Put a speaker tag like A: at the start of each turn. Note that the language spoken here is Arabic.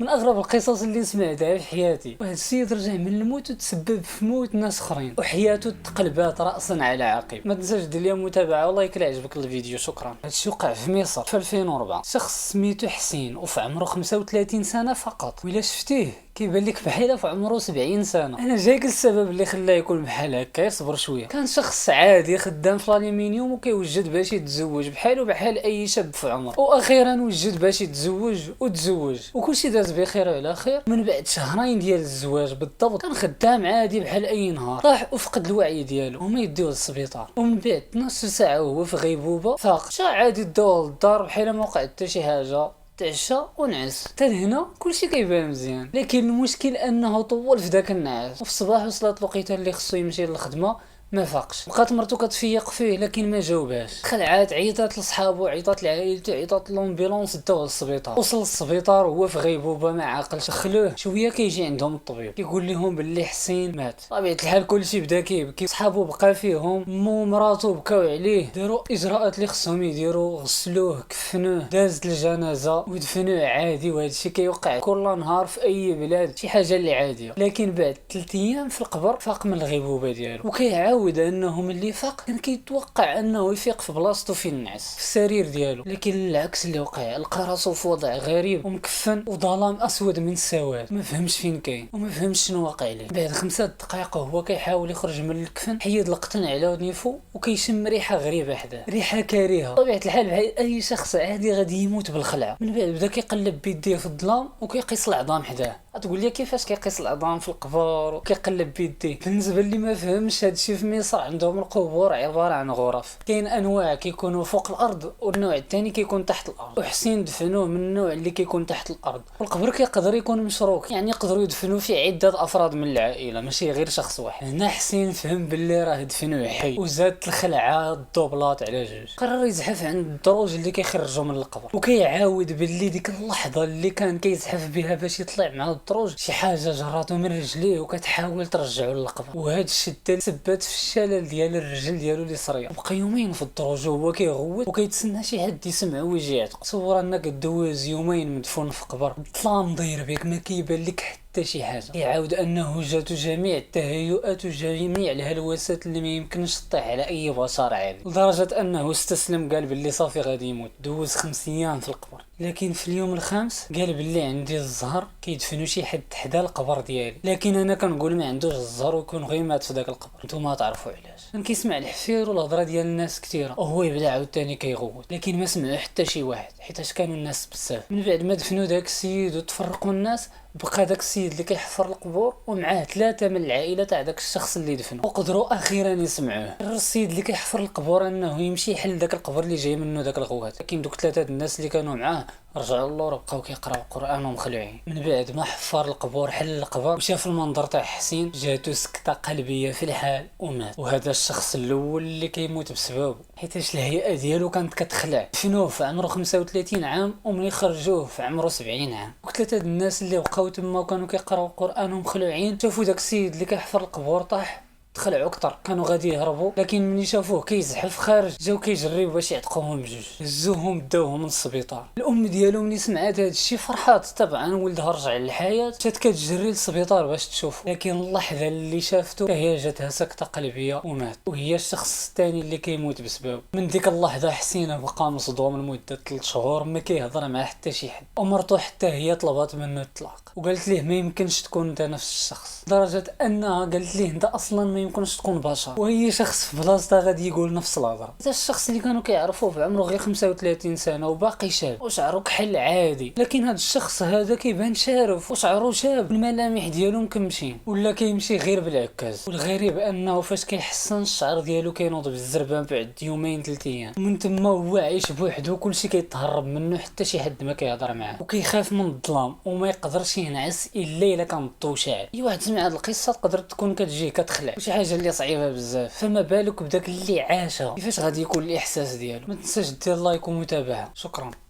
A: من اغرب القصص اللي سمعتها في حياتي، واحد السيد رجع من الموت وتسبب في موت ناس اخرين وحياته تقلبات راسا على عقب. ما تنساش دير لي متابعه والله يكون عجبك الفيديو. شكرا. هادشي وقع في مصر في 2004. شخص سميتو حسين وفي عمره 35 سنه فقط، وإلا شفتيه كيبان لك بحال في عمره 70 سنه. انا جايك السبب اللي خلاه يكون بحال هكا، يصبر شويه. كان شخص عادي خدام في الالومنيوم وكيوجد باش يتزوج بحاله بحال اي شاب في عمره، واخيرا وجد باش يتزوج وتزوج وكلشي داز بخير وعلى خير. من بعد شهرين ديال الزواج بالضبط كان خدام عادي بحال اي نهار، طاح وفقد الوعي ديالو وما يديوه للسبيطار. ومن بعد 12 ساعه وهو في غيبوبه فاق. جا عادي داوه للدار بحال ما وقع حتى شي حاجه، تعشى ونعس. حتى لهنا كلشي كيبان مزيان، لكن المشكل انه طول في داك النعاس. وفي الصباح وصلت الوقيته اللي خصو يمشي للخدمه ما فاقش. بقات مرتو كتفيق فيه لكن ما جاوباش. خلعات عيطات لصحابو، عيطات لعائلته، عيطات لومبيلونس، داوه للسبيطار. وصل للسبيطار وهو في غيبوبه ما عاقلش. دخلوه شويه كيجي عندهم الطبيب كيقول لهم باللي حسين مات. طبيعه الحال كلشي بدا كيبكي، صحابو بقى فيهم، مو مراتو بكاو عليه. داروا اجراءات اللي خصهم يديروا، غسلوه كفنوه دازت الجنازه ودفنوه عادي. وهذا الشيء كيوقع كل نهار في اي بلاد، شي حاجه اللي عاديه. لكن بعد 3 ايام في القبر فاق من الغيبوبه ديالو، وكيعاود انه ملي فاق كان كيتوقع انه يفيق في بلاصتو في النعس في السرير ديالو، لكن العكس اللي وقع. لقى راسو في وضع غريب ومكفن وظلام اسود من السواد، ما فهمش فين كاين وما فهمش شنو واقع ليه. بعد 5 دقائق وهو كيحاول يخرج من الكفن، حيد القطن على ودنيفو وكيشم ريحه غريبه حداه، ريحه كريهه. طبيعه الحال بحال اي شخص عادي غادي يموت بالخلعه. من بعد بدا كيقلب بيديه في الظلام وكيقيس العظام حداه. تقول لي كيفاش كيقيس العظام في القبر وكيقلب بيديه؟ بالنسبه اللي ما فهمش هادشي، في مصر عندهم القبور عباره عن غرف. كاين انواع كيكونوا فوق الارض والنوع الثاني كيكون تحت الارض، وحسين دفنوه من النوع اللي كيكون تحت الارض. والقبر كيقدر يكون مشروك، يعني يقدروا يدفنوا فيه عده افراد من العائله ماشي غير شخص واحد. هنا حسين فهم باللي راه دفنوه حي، وزادت الخلعه الدوبلات على جوج. قرر يزحف عند الدروج اللي كيخرجوا من القبر، وكيعاود باللي ديك اللحظه اللي كان كيزحف بها باش يطلع مع الدروج شي حاجه جراتو من رجليه وكتحاول ترجعو للقبر. وهاد الشده سبات في الشلل ديال الرجل ديالو اليسريه. بقى يومين في الدروج وهو كيغوت وكيتسنى شي حد يسمعو ويجي يعتق. تصور انك دوز يومين مدفون في قبر، الظلام داير بك، ما كيبان لك حتى شي حاجه. يعاود انه جاتو جميع التهيؤات وجميع الهلوسات اللي ما يمكنش تطيح على اي بشر عادي، لدرجه انه استسلم. قال باللي صافي غادي يموت. دوز 5 ايام في القبر، لكن في اليوم الخامس قال باللي عندي الزهر كيدفنوا شي حد حدا القبر ديالي، لكن انا كنقول ما عندوش الزهر ويكون غير مات في داك القبر. نتوما تعرفوا علاش. كان كيسمع الحفير والهضره ديال الناس كثيره وهو يبدا عاوتاني كيغوت، لكن ما سمعوا حتى شي واحد حيتاش كانوا الناس بزاف. من بعد ما دفنوا داك السيد وتفرقوا الناس، بقى داك السيد اللي كيحفر القبور ومعاه 3 من العائله تاع داك الشخص اللي دفنه، وقدروا اخيرا يسمعوه. السيد اللي كيحفر القبور انه يمشي يحل داك القبر اللي جاي منه داك الغوات، لكن دوك 3 الناس اللي كانوا معاه رجعوا للور وبقاو كيقراو القران ومخلوعين. من بعد ما حفر القبور حل القبر وشاف المنظر تاع حسين، جاتو سكته قلبيه في الحال ومات. وهذا الشخص الاول اللي كيموت بسببه، حيتاش الهيئه ديالو كانت كتخلع. دفنوه في عمره 35 عام وملي خرجوه في عمره 70 عام. وثلاثه الناس اللي بقاو تما وكانوا كيقراو القران ومخلوعين شافوا داك السيد اللي كيحفر القبور طاح، تخلعوا اكثر. كانوا غادي يهربوا، لكن ملي شافوه كيزحف خارج جاو كيجريو باش يعتقوهم بجوج. هزوهم داوهم للسبيطار. الام ديالو ملي سمعات هذا الشيء فرحات، طبعا ولدها رجع للحياه، جات كتجري للسبيطار باش تشوفه. لكن اللحظه اللي شافته هي جاتها سكته قلبيه ومات، وهي الشخص الثاني اللي كيموت بسببه. من ديك اللحظه حسين بقى مصدوم لمده 3 شهور، ما كيهضر مع حتى شي حد. ومرته حتى هي طلبات منه الطلاق وقالت ليه ما يمكنش تكون انت نفس الشخص، لدرجه انها قالت ليه انت اصلا ما يمكنش تكون بشر. وهي شخص في بلاصتها غادي يقول نفس الهضره. هذا الشخص اللي كانوا كيعرفوه في عمره غير 35 سنه وباقي شاب وشعره كحل عادي، لكن هذا الشخص هذا كيبان شارف وشعره شاب، الملامح ديالو مكمشين ولا كيمشي غير بالعكاز. والغريب انه فاش كيحسن الشعر ديالو كينوض بالزربان بعد يومين 3 ايام. ومن تما هو عايش بوحدو، كلشي كيتهرب منه، حتى شي حد ما كيهضر معاه، وكيخاف من الظلام وما يقدرش ينعس الا الا كان الضو شاعل. اي واحد سمع هاد القصه تقدر تكون كتجيه كتخلع، وشي حاجه اللي صعيبه بزاف، فما بالك بداك اللي عاشها كيفاش غادي يكون الاحساس ديالو. ما تنساش دير لايك ومتابعه. شكرا.